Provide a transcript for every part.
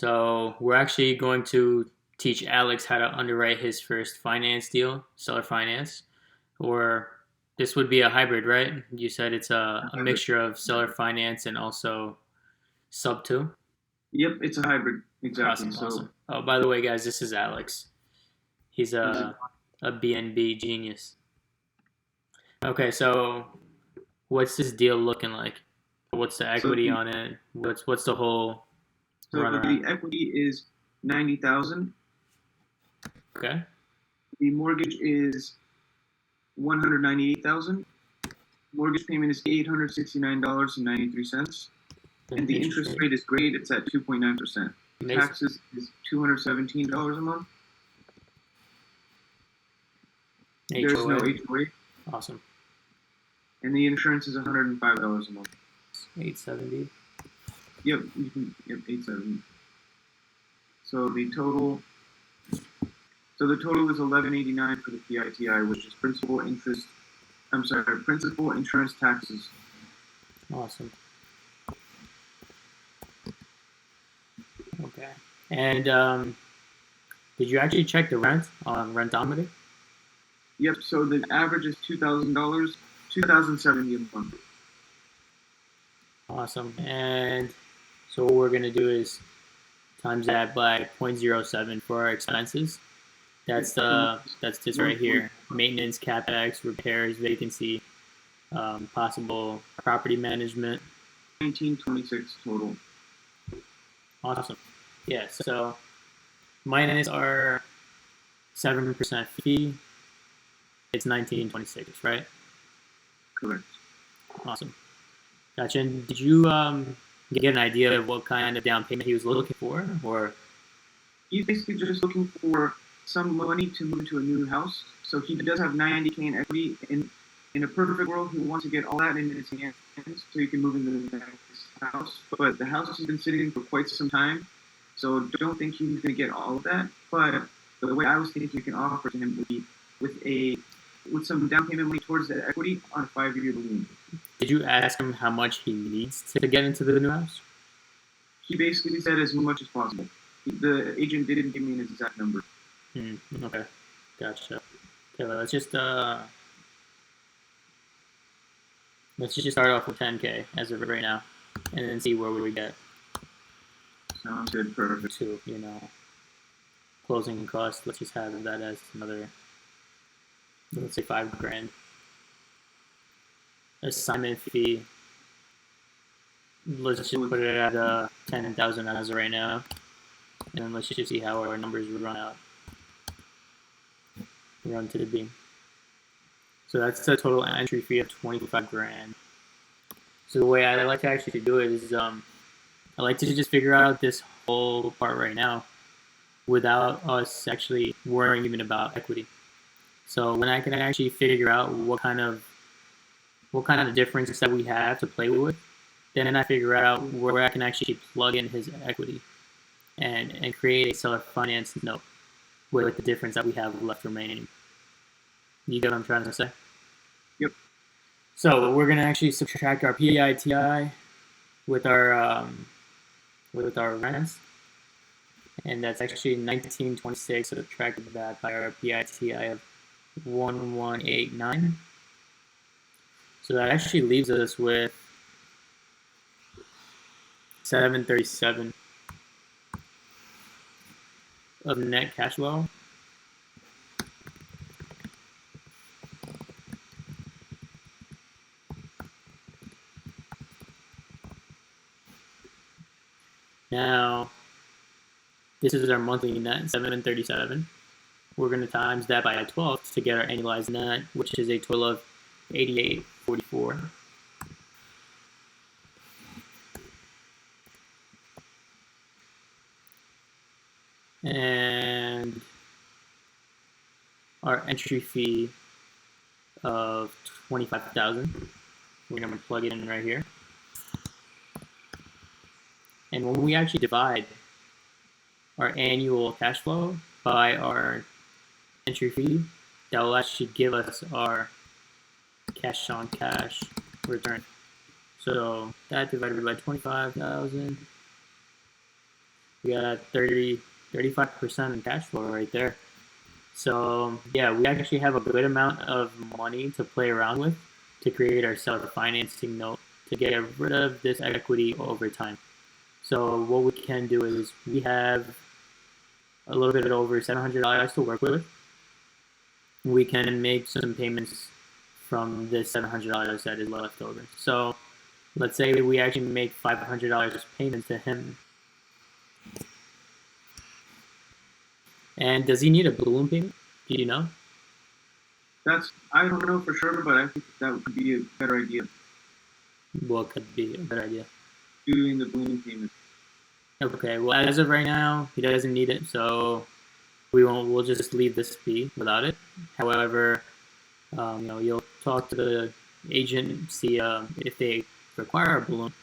So we're actually going to teach Alex how to underwrite his first finance deal, seller finance, or this would be a hybrid, right? You said it's a Hybrid. mixture of seller finance and also sub two. Yep, it's a hybrid. Exactly. Awesome, So awesome. Oh, by the way, guys, this is Alex. He's is it a BNB genius. Okay, so what's this deal looking like? What's the so equity the on it? What's the whole so runaround? the equity is 90,000. Okay, The mortgage is 198,000. Mortgage payment is $869.93, and and the interest interest rate. rate is great. It's at 2.9%. Amazing. Taxes is $217 a month. There's no HOA. HOA, Awesome. and the insurance is $105 a month. 870. Yep, you can. Yep, 870. So the total is 1189 for the PITI, which is principal interest. I'm sorry, principal insurance taxes. Awesome. Okay. And did you actually check the rent on Rentometer? Yep. So the average is $2,000, 2,070 a month. Awesome. And so what we're gonna do is times that by 0.07 for our expenses. That's this right here: maintenance, capex, repairs, vacancy, possible property management. 1926 total. Awesome. Yeah. So minus our 7% fee, it's 1926, right? Correct. Awesome. Gotcha. And did you get an idea of what kind of down payment he was looking for, or He's basically just looking for some money to move into a new house. So he does have 90K in equity. In a perfect world, he wants to get all that in his hands so he can move into the next house. But the house has been sitting for quite some time, so don't think he's going to get all of that. But the way I was thinking you can offer to him would be with a with some down payment money towards that equity on a 5-year balloon. did you ask him how much he needs to get into the new house? He basically said as much as possible. The agent didn't give me an exact number. Okay, gotcha. Okay, well, let's just start off with 10K as of right now, and then see where we get Sounds good. Perfect. to. Closing costs. Let's just have that as another. Let's say 5 grand. Assignment fee. Let's just put it at 10,000 as of right now, and then let's just see how our numbers run to the beam. So that's the total entry fee of 25 grand. So the way I like to actually do it is I like to just figure out this whole part right now without us actually worrying even about equity. So when I can actually figure out what kind of difference that we have to play with, then I figure out where I can actually plug in his equity and create a seller finance note with the difference that we have left remaining. You get what I'm trying to say? Yep. So we're gonna actually subtract our PITI with our rents, and that's actually 1926. So subtracted that by our PITI of 1189. So that actually leaves us with 737 of net cash flow. Now, this is our monthly net, 737. We're going to times that by 12 to get our annualized net, which is a total of 8844. And our entry fee of 25,000. We're going to plug it in right here. And when we actually divide our annual cash flow by our entry fee, that will actually give us our cash on cash return. So that divided by 25,000 We got 35% in cash flow right there. So yeah, we actually have a good amount of money to play around with to create our seller financing note to get rid of this equity over time. So what we can do is we have a little bit over $700 to work with. We can make some payments from this $700 that is left over. So let's say we actually make $500 payment to him. And does he need a balloon payment? Do you know? I don't know for sure, but I think that would be a better idea. What could be a better idea? Doing the balloon payment. Okay, well, as of right now, he doesn't need it, so we'll just leave this be without it. However, you'll talk to the agent, see if they require a balloon.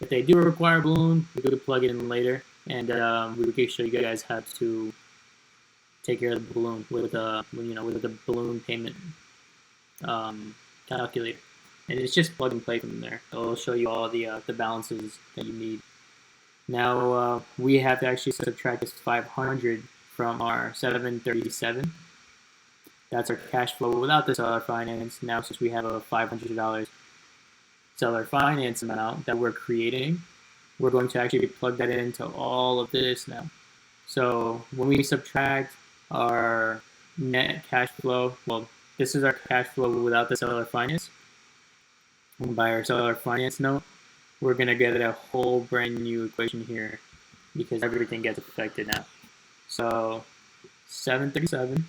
If they do require a balloon, we could plug it in later, and we could show you guys how to take care of the balloon with the balloon payment calculator. And it's just plug and play from there. It'll show you all the balances that you need. Now we have to actually subtract this 500 from our 737. That's our cash flow without the seller finance. Now, since we have a $500 seller finance amount that we're creating, we're going to actually plug that into all of this now. So when we subtract our net cash flow, well, this is our cash flow without the seller finance. And by our seller finance note, we're going to get a whole brand new equation here because everything gets affected now. So 737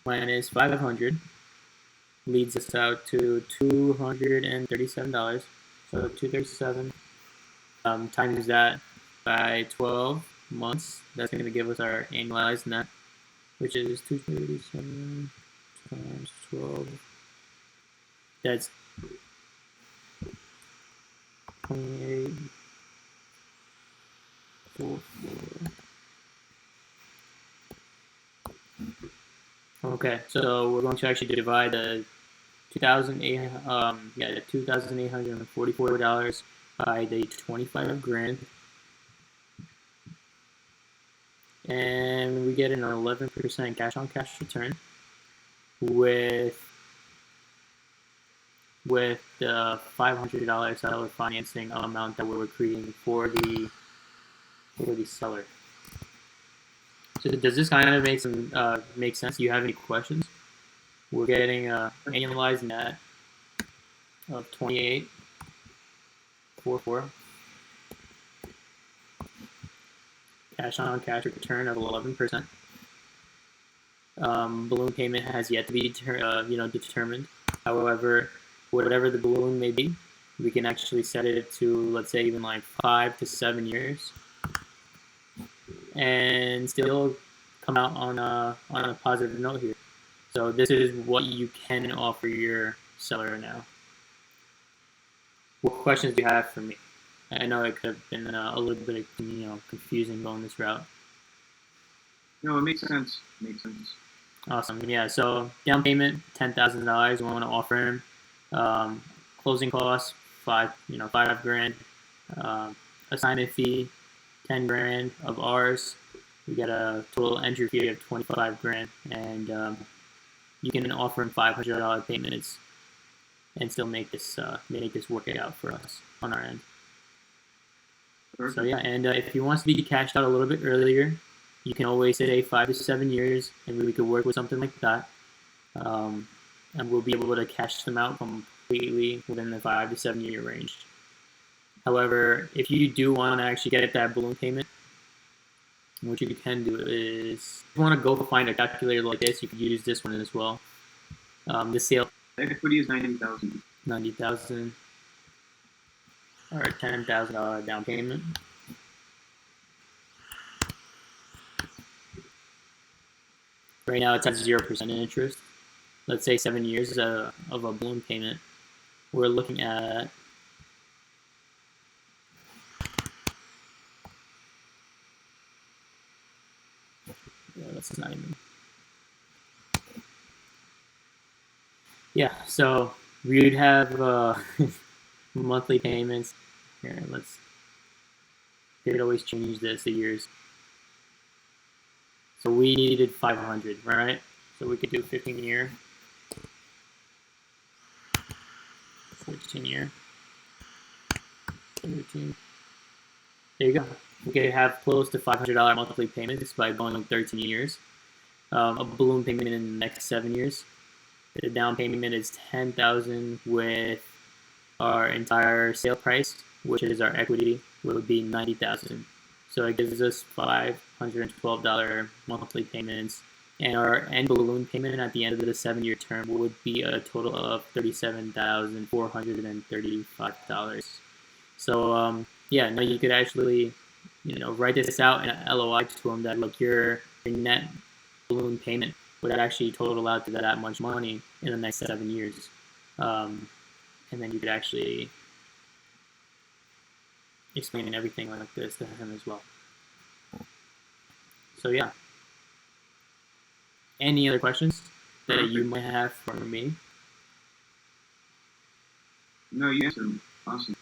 minus 500 leads us out to $237. So 237 times that by 12 months, that's going to give us our annualized net, which is 237 times 12. That's 28. 4. Okay, so we're going to actually divide the $2,844 by the 25 grand, and we get an 11% cash on cash return with the $500 seller financing amount that we're creating for the seller. So does this kind of make sense? Do you have any questions? We're getting an annualized net of 28.44, cash on cash return of 11%. Balloon payment has yet to be determined. However, whatever the balloon may be, we can actually set it to, let's say, even like 5 to 7 years, and still come out on a positive note here. So this is what you can offer your seller now. What questions do you have for me? I know it could have been a little bit confusing going this route. No, it makes sense. Awesome. Yeah. So down payment $10,000. We want to offer him. Closing costs $5 grand. Assignment fee $10 grand of ours. We get a total entry fee of 25 grand, and you can offer him $500 payments and still make this work out for us on our end. Perfect. So yeah, and if he wants to be cashed out a little bit earlier, you can always say 5 to 7 years, and we could work with something like that, and we'll be able to cash them out completely within the 5 to 7 year range. However, if you do want to actually get that balloon payment, what you can do is, if you want to go find a calculator like this, you could use this one as well. The sale equity is $90,000. $90,000 or $10,000 down payment. Right now it's at 0% interest. Let's say 7 years of a balloon payment. We're looking at that's not even. Yeah, so we would have monthly payments. Here, let's They could always change the years. So we needed 500, right? So we could do 15-year, 14-year, 13. There you go. We could have close to $500 monthly payments by going 13 years. A balloon payment in the next 7 years. The down payment is $10,000 with our entire sale price, which is our equity, would be $90,000. So it gives us $512 monthly payments, and our end balloon payment at the end of the 7-year term would be a total of $37,435. So yeah, no, you could actually, write this out in an LOI to them that like your net balloon payment would actually total out to that much money in the next 7 years, and then you could actually explain everything like this to him as well. So yeah, any other questions that you might have for me? No, you answered them. Awesome.